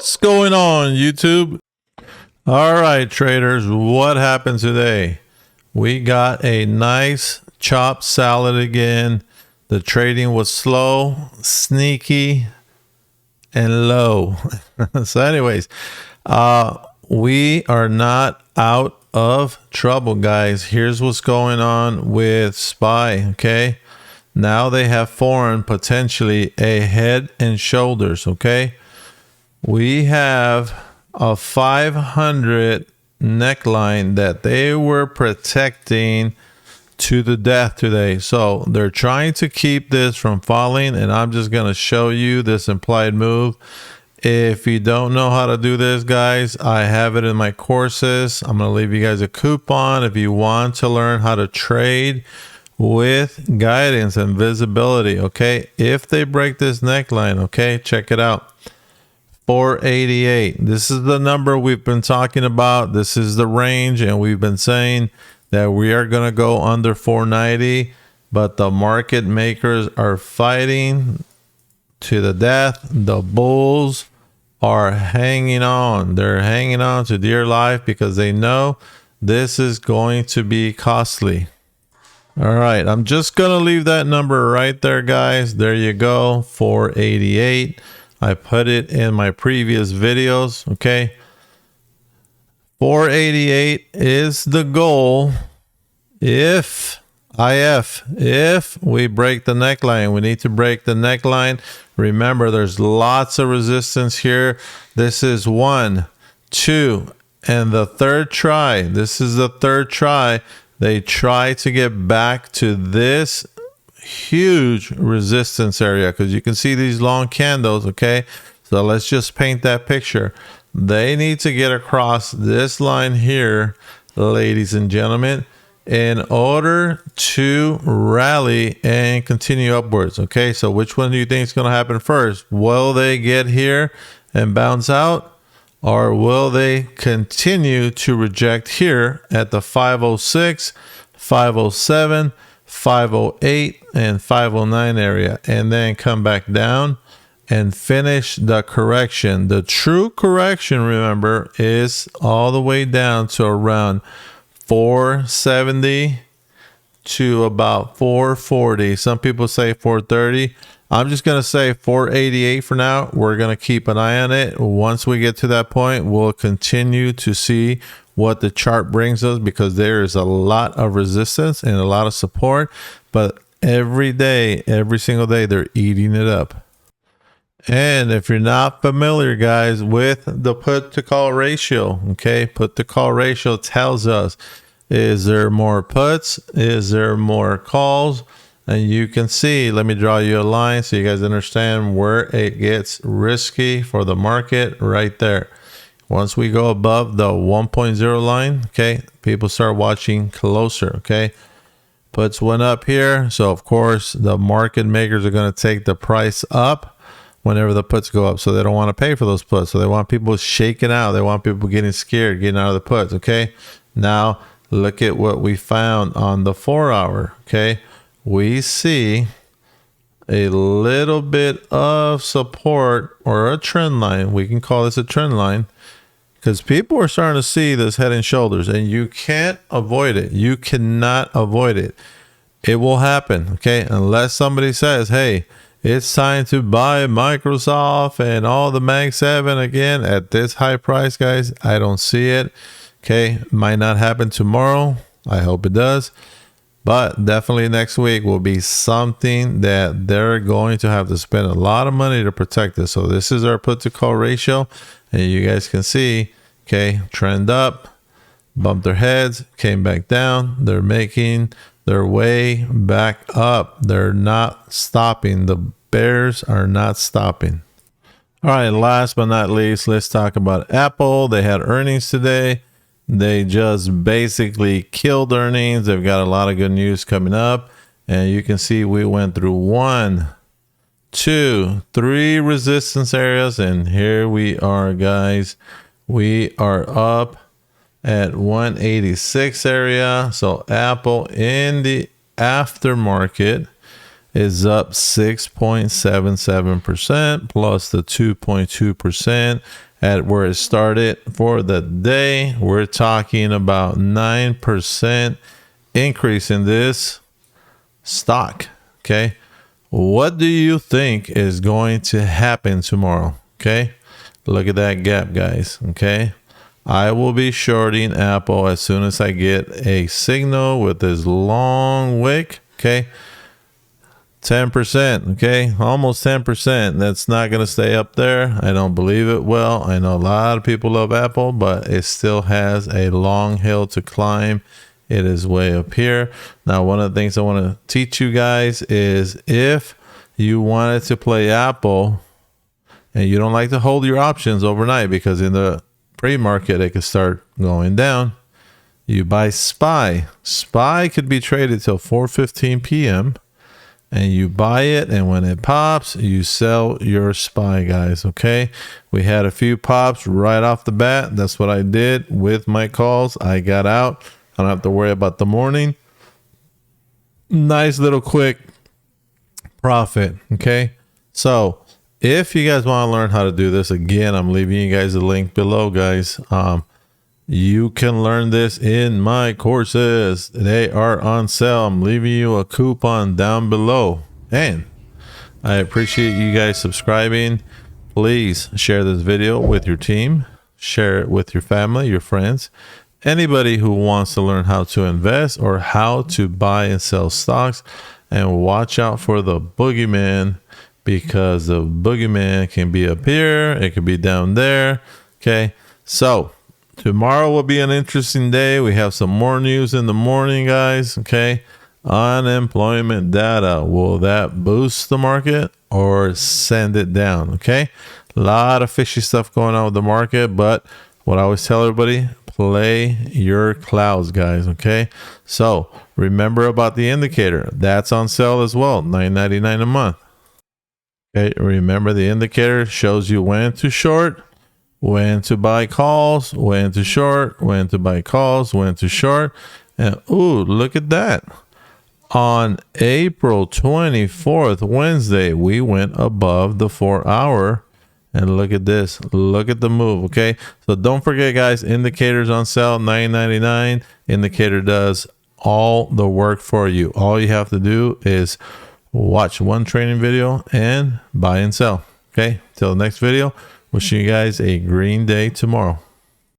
What's going on, YouTube? All right, traders, what happened today? We got a nice chopped salad again. The trading was slow, sneaky, and low. So anyways, we are not out of trouble, guys. Here's what's going on with SPY, okay? Now they have formed potentially a head and shoulders, okay? We have a 500 neckline that they were protecting to the death today. So they're trying to keep this from falling, and I'm just going to show you this implied move. If you don't know how to do this, guys, I have it in my courses. I'm going to leave you guys a coupon if you want to learn how to trade with guidance and visibility, okay? If they break this neckline, okay, check it out. 488. This is the number we've been talking about. This is the range, and we've been saying that we are going to go under 490, but the market makers are fighting to the death. The bulls are hanging on. They're hanging on to dear life because they know this is going to be costly. All right, I'm just going to leave that number right there, guys. There you go, 488. I put it in my previous videos, okay? 488 is the goal if we break the neckline. We need to break the neckline. Remember, there's lots of resistance here. This is 1, 2, and the third try. This is the third try. They try to get back to this huge resistance area because you can see these long candles, okay? So let's just paint that picture. They need to get across this line here, ladies and gentlemen, in order to rally and continue upwards, okay? So which one do you think is going to happen first? Will they get here and bounce out, or will they continue to reject here at the 506, 507, 508 and 509 area, and then come back down and finish the correction? The true correction, remember, is all the way down to around 470 to about 440. Some people say 430. I'm just going to say 488 for now. We're going to keep an eye on it. Once we get to that point, we'll continue to see what the chart brings us, because there is a lot of resistance and a lot of support, but every day, every single day, they're eating it up. And if you're not familiar, guys, with the put to call ratio, okay, put to call ratio tells us, is there more puts? Is there more calls? And you can see, let me draw you a line so you guys understand where it gets risky for the market right there. Once we go above the 1.0 line, okay, people start watching closer, okay? Puts went up here, so of course the market makers are going to take the price up whenever the puts go up. So they don't want to pay for those puts. So they want people shaking out. They want people getting scared, getting out of the puts, okay? Now look at what we found on the 4 hour, okay? We see a little bit of support, or a trend line. We can call this a trend line, because people are starting to see this head and shoulders, and you can't avoid it. You cannot avoid it. It will happen, okay? Unless somebody says, hey, it's time to buy Microsoft and all the Mag 7 again at this high price, guys. I don't see it, okay? Might not happen tomorrow. I hope it does. But definitely next week will be something that they're going to have to spend a lot of money to protect this. So this is our put to call ratio. And you guys can see, okay, trend up, bumped their heads, came back down. They're making their way back up. They're not stopping. The bears are not stopping. All right, last but not least, let's talk about Apple. They had earnings today. They just basically killed earnings. They've got a lot of good news coming up. And you can see we went through 1, 2, 3 resistance areas, and here we are, guys. We are up at 186 area. So Apple in the aftermarket is up 6.77% plus the 2.2% at where it started for the day. We're talking about 9% increase in this stock. Okay, what do you think is going to happen tomorrow? Okay, look at that gap, guys. Okay, I will be shorting Apple as soon as I get a signal with this long wick. Okay, 10%. Okay, almost 10%. That's not going to stay up there. I don't believe it. Well, I know a lot of people love Apple, but it still has a long hill to climb. It is way up here. Now, one of the things I want to teach you guys is if you wanted to play Apple and you don't like to hold your options overnight, because in the pre-market it could start going down, you buy SPY. SPY could be traded till 4:15 p.m. and you buy it, and when it pops, you sell your SPY, guys. Okay, we had a few pops right off the bat. That's what I did with my calls. I got out. I don't have to worry about the morning. Nice little quick profit. Okay, so if you guys want to learn how to do this, again, I'm leaving you guys a link below, guys. You can learn this in my courses. They are on sale. I'm leaving you a coupon down below. And I appreciate you guys subscribing. Please share this video with your team. Share it with your family, your friends, anybody who wants to learn how to invest or how to buy and sell stocks. And watch out for the boogeyman, because the boogeyman can be up here. It could be down there. Okay, so tomorrow will be an interesting day. We have some more news in the morning, guys. Okay, unemployment data. Will that boost the market or send it down? Okay, a lot of fishy stuff going on with the market, but what I always tell everybody, play your clouds, guys. Okay, so remember about the indicator. That's on sale as well, $9.99 a month. Okay, remember the indicator shows you when to short, when to buy calls, when to short, when to buy calls, when to short. And ooh, look at that. On April 24th, Wednesday, we went above the 4-hour. And look at this. Look at the move. Okay, so don't forget, guys, indicators on sale, $9.99. Indicator does all the work for you. All you have to do is watch one training video and buy and sell. Okay, till the next video, wishing you guys a green day tomorrow.